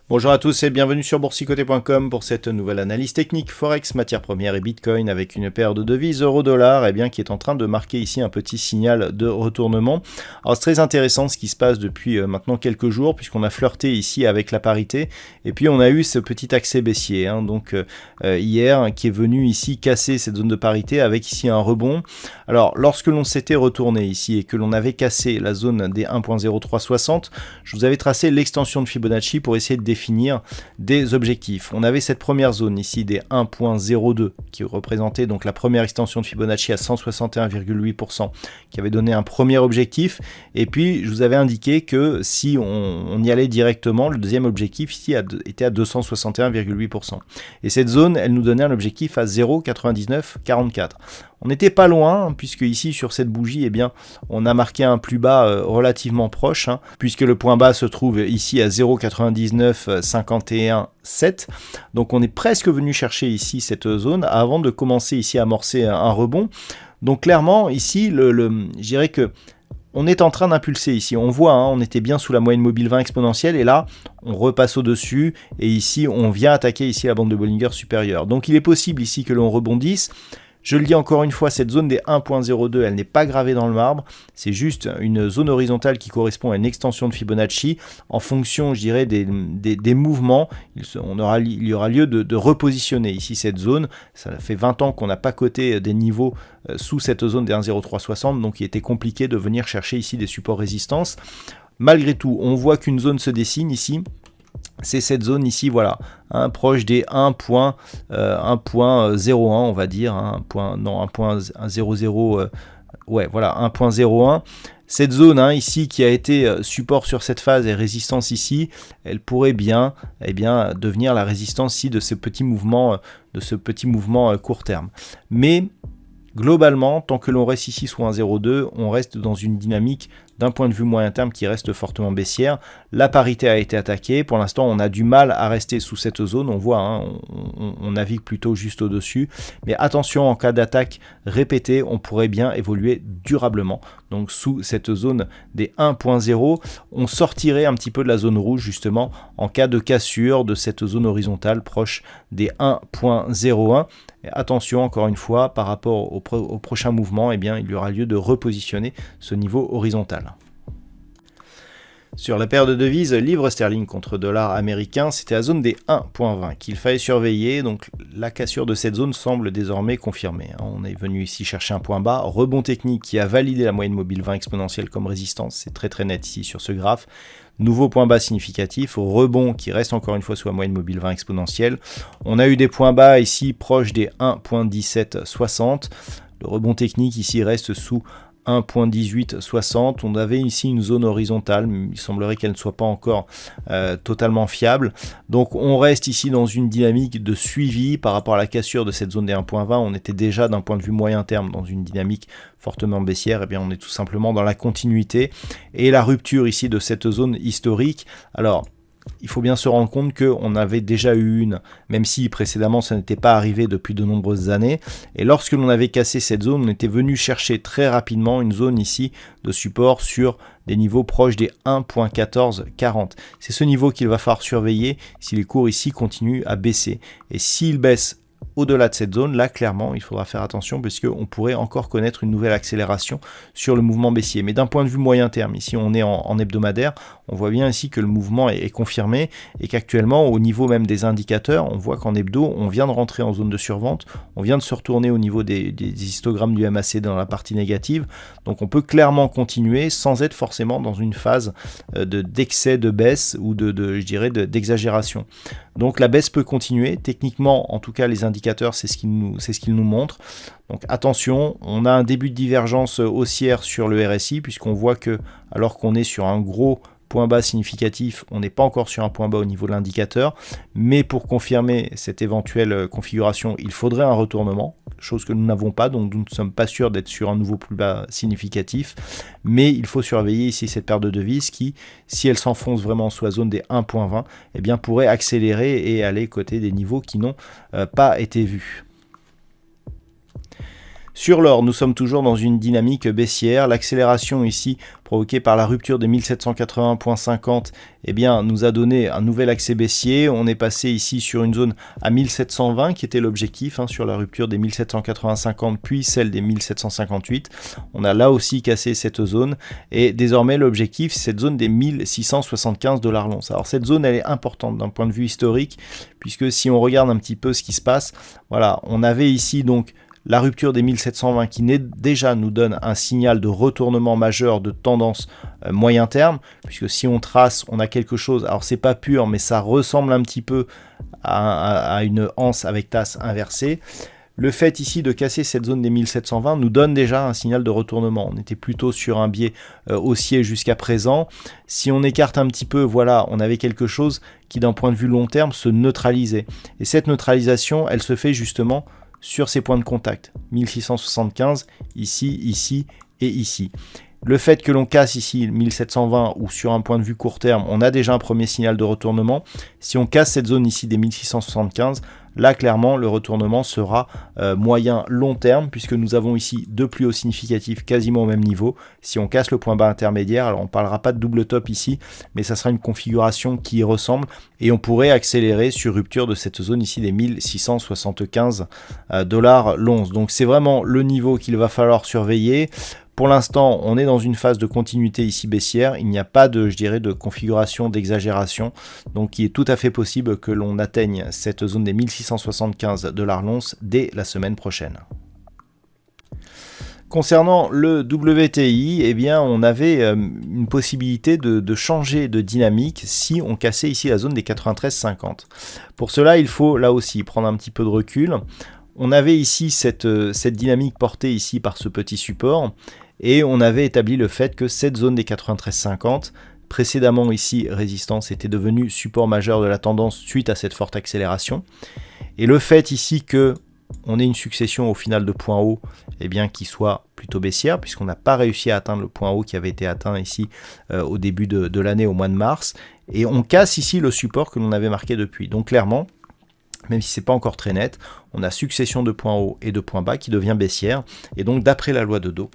Bonjour à tous et bienvenue sur boursicoté.com pour cette nouvelle analyse technique Forex, matières premières et Bitcoin avec une paire de devises euro-dollar qui est en train de marquer ici un petit signal de retournement. Alors c'est très intéressant ce qui se passe depuis maintenant quelques jours puisqu'on a flirté ici avec la parité et puis on a eu ce petit accès baissier hier qui est venu ici casser cette zone de parité avec ici un rebond. Alors lorsque l'on s'était retourné ici et que l'on avait cassé la zone des 1.0360, je vous avais tracé l'extension de Fibonacci pour essayer de définir des objectifs. On avait cette première zone ici des 1.02 qui représentait donc la première extension de Fibonacci à 161,8% qui avait donné un premier objectif et puis je vous avais indiqué que si on y allait directement, le deuxième objectif ici était à 261,8% et cette zone elle nous donnait un objectif à 0,9944. On n'était pas loin puisque ici sur cette bougie on a marqué un plus bas relativement proche puisque le point bas se trouve ici à 0,9951,7. Donc on est presque venu chercher ici cette zone avant de commencer ici à amorcer un rebond. Donc clairement ici je dirais que on est en train d'impulser ici, on voit, on était bien sous la moyenne mobile 20 exponentielle et là on repasse au-dessus et ici on vient attaquer ici la bande de Bollinger supérieure. Donc il est possible ici que l'on rebondisse. Je le dis encore une fois, cette zone des 1.02, elle n'est pas gravée dans le marbre, c'est juste une zone horizontale qui correspond à une extension de Fibonacci en fonction, je dirais, des mouvements. Il y aura lieu de repositionner ici cette zone. Ça fait 20 ans qu'on n'a pas coté des niveaux sous cette zone des 1.0360, donc il était compliqué de venir chercher ici des supports résistance. Malgré tout, on voit qu'une zone se dessine ici. C'est cette zone ici, voilà, proche des 1.01, on va dire, 1.00, ouais, voilà, 1.01. Cette zone ici qui a été support sur cette phase et résistance ici, elle pourrait bien, devenir la résistance ici de ce petit mouvement, court terme. Mais globalement, tant que l'on reste ici sous 1.02, on reste dans une dynamique d'un point de vue moyen terme qui reste fortement baissière. La parité a été attaquée. Pour l'instant, on a du mal à rester sous cette zone. On voit, on navigue plutôt juste au-dessus. Mais attention, en cas d'attaque répétée, on pourrait bien évoluer durablement. Donc sous cette zone des 1.0, on sortirait un petit peu de la zone rouge justement en cas de cassure de cette zone horizontale proche des 1.01. Et attention, encore une fois, par rapport au prochain mouvement, il y aura lieu de repositionner ce niveau horizontal. Sur la paire de devises livre sterling contre dollar américain, c'était la zone des 1.20 qu'il fallait surveiller. Donc la cassure de cette zone semble désormais confirmée. On est venu ici chercher un point bas, rebond technique qui a validé la moyenne mobile 20 exponentielle comme résistance. C'est très très net ici sur ce graphe. Nouveau point bas significatif, rebond qui reste encore une fois sous la moyenne mobile 20 exponentielle. On a eu des points bas ici proches des 1.1760. Le rebond technique ici reste sous 1.1860, on avait ici une zone horizontale, mais il semblerait qu'elle ne soit pas encore totalement fiable. Donc on reste ici dans une dynamique de suivi par rapport à la cassure de cette zone des 1.20. On était déjà d'un point de vue moyen terme dans une dynamique fortement baissière. On est tout simplement dans la continuité et la rupture ici de cette zone historique. Alors il faut bien se rendre compte qu'on avait déjà eu une, même si précédemment ça n'était pas arrivé depuis de nombreuses années. Et lorsque l'on avait cassé cette zone, on était venu chercher très rapidement une zone ici de support sur des niveaux proches des 1.1440. C'est ce niveau qu'il va falloir surveiller si les cours ici continuent à baisser. Et s'ils baissent au-delà de cette zone, là clairement il faudra faire attention puisqu'on pourrait encore connaître une nouvelle accélération sur le mouvement baissier. Mais d'un point de vue moyen terme, ici on est en hebdomadaire, on voit bien ici que le mouvement est confirmé et qu'actuellement au niveau même des indicateurs, on voit qu'en hebdo on vient de rentrer en zone de survente, on vient de se retourner au niveau des histogrammes du MACD dans la partie négative, donc on peut clairement continuer sans être forcément dans une phase d'excès de baisse ou je dirais d'exagération. Donc la baisse peut continuer, techniquement en tout cas les indicateurs c'est ce qu'ils nous montrent. Donc attention, on a un début de divergence haussière sur le RSI puisqu'on voit que alors qu'on est sur un gros point bas significatif, on n'est pas encore sur un point bas au niveau de l'indicateur, mais pour confirmer cette éventuelle configuration, il faudrait un retournement chose que nous n'avons pas, donc nous ne sommes pas sûrs d'être sur un nouveau plus bas significatif, mais il faut surveiller ici cette paire de devises qui, si elle s'enfonce vraiment sous la zone des 1.20, eh bien pourrait accélérer et aller côté des niveaux qui n'ont pas été vus. Sur l'or, nous sommes toujours dans une dynamique baissière. L'accélération ici, provoquée par la rupture des 1780.50, eh bien, nous a donné un nouvel accès baissier. On est passé ici sur une zone à 1720, qui était l'objectif, sur la rupture des 1780.50, puis celle des 1758. On a là aussi cassé cette zone. Et désormais, l'objectif, c'est cette zone des 1675 $ l'once. Alors, cette zone, elle est importante d'un point de vue historique, puisque si on regarde un petit peu ce qui se passe, voilà, on avait ici donc la rupture des 1720 qui déjà nous donne un signal de retournement majeur de tendance moyen terme, puisque si on trace, on a quelque chose, alors c'est pas pur, mais ça ressemble un petit peu à une anse avec tasse inversée. Le fait ici de casser cette zone des 1720 nous donne déjà un signal de retournement. On était plutôt sur un biais haussier jusqu'à présent. Si on écarte un petit peu, voilà, on avait quelque chose qui d'un point de vue long terme se neutralisait. Et cette neutralisation, elle se fait justement sur ces points de contact, 1675, ici, ici et ici. Le fait que l'on casse ici 1720 ou sur un point de vue court terme, on a déjà un premier signal de retournement. Si on casse cette zone ici des 1675, là clairement le retournement sera moyen long terme, puisque nous avons ici deux plus hauts significatifs quasiment au même niveau. Si on casse le point bas intermédiaire, alors on ne parlera pas de double top ici, mais ça sera une configuration qui y ressemble, et on pourrait accélérer sur rupture de cette zone ici des 1675 $ l'once. Donc c'est vraiment le niveau qu'il va falloir surveiller. Pour l'instant, on est dans une phase de continuité ici baissière. Il n'y a pas de, je dirais, de configuration d'exagération. Donc, il est tout à fait possible que l'on atteigne cette zone des 1675 $ l'once dès la semaine prochaine. Concernant le WTI, eh bien, on avait une possibilité de changer de dynamique si on cassait ici la zone des 93,50. Pour cela, il faut là aussi prendre un petit peu de recul. On avait ici cette dynamique portée ici par ce petit support. Et on avait établi le fait que cette zone des 93,50, précédemment ici résistance, était devenue support majeur de la tendance suite à cette forte accélération. Et le fait ici que on ait une succession au final de points hauts, eh bien, qui soit plutôt baissière, puisqu'on n'a pas réussi à atteindre le point haut qui avait été atteint ici au début de l'année, au mois de mars. Et on casse ici le support que l'on avait marqué depuis. Donc clairement, même si ce n'est pas encore très net, on a succession de points hauts et de points bas qui devient baissière. Et donc d'après la loi de Dow,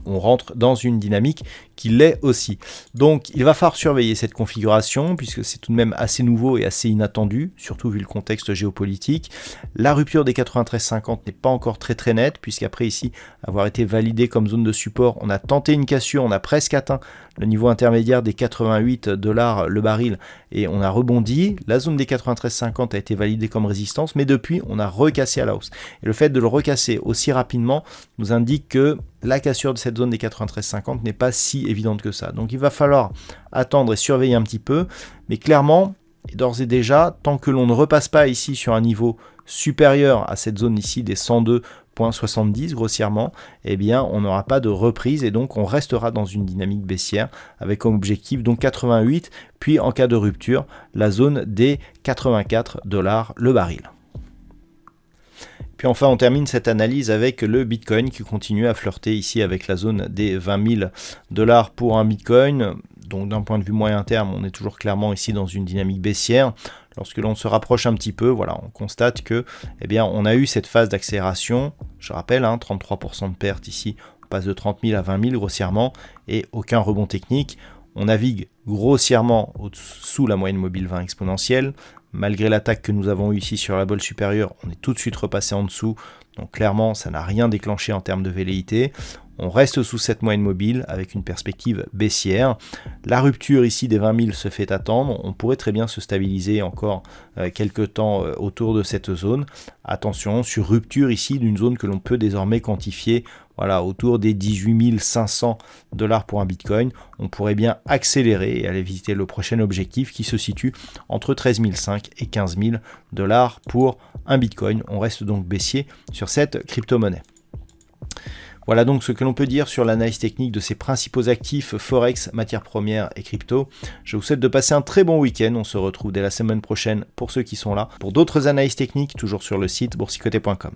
on rentre dans une dynamique qui l'est aussi. Donc il va falloir surveiller cette configuration, puisque c'est tout de même assez nouveau et assez inattendu, surtout vu le contexte géopolitique. La rupture des 93,50 n'est pas encore très nette, puisqu'après ici, avoir été validé comme zone de support, on a tenté une cassure, on a presque atteint le niveau intermédiaire des 88 $ le baril, et on a rebondi. La zone des 93,50 a été validée comme résistance, mais depuis, on a recassé à la hausse. Et le fait de le recasser aussi rapidement nous indique que la cassure de cette zone des 93,50 n'est pas si évidente que ça. Donc il va falloir attendre et surveiller un petit peu, mais clairement, d'ores et déjà, tant que l'on ne repasse pas ici sur un niveau supérieur à cette zone ici des 102,70 grossièrement, eh bien on n'aura pas de reprise et donc on restera dans une dynamique baissière avec comme objectif donc 88, puis en cas de rupture, la zone des 84 $ le baril. Puis enfin, on termine cette analyse avec le Bitcoin qui continue à flirter ici avec la zone des 20 000 $ pour un Bitcoin. Donc d'un point de vue moyen terme, on est toujours clairement ici dans une dynamique baissière. Lorsque l'on se rapproche un petit peu, voilà, on constate que, eh bien, on a eu cette phase d'accélération. Je rappelle, 33% de perte ici. On passe de 30 000 à 20 000 grossièrement et aucun rebond technique. On navigue grossièrement sous la moyenne mobile 20 exponentielle. Malgré l'attaque que nous avons eue ici sur la bolle supérieure, on est tout de suite repassé en dessous. Donc clairement, ça n'a rien déclenché en termes de velléité. On reste sous cette moyenne mobile avec une perspective baissière. La rupture ici des 20 000 se fait attendre. On pourrait très bien se stabiliser encore quelques temps autour de cette zone. Attention, sur rupture ici d'une zone que l'on peut désormais quantifier autour des 18 500 $ pour un Bitcoin. On pourrait bien accélérer et aller visiter le prochain objectif qui se situe entre 13 500 et 15 000 $ pour un Bitcoin. On reste donc baissier sur cette crypto-monnaie. Voilà donc ce que l'on peut dire sur l'analyse technique de ces principaux actifs Forex, matières premières et crypto. Je vous souhaite de passer un très bon week-end. On se retrouve dès la semaine prochaine pour ceux qui sont là. Pour d'autres analyses techniques, toujours sur le site boursicoté.com.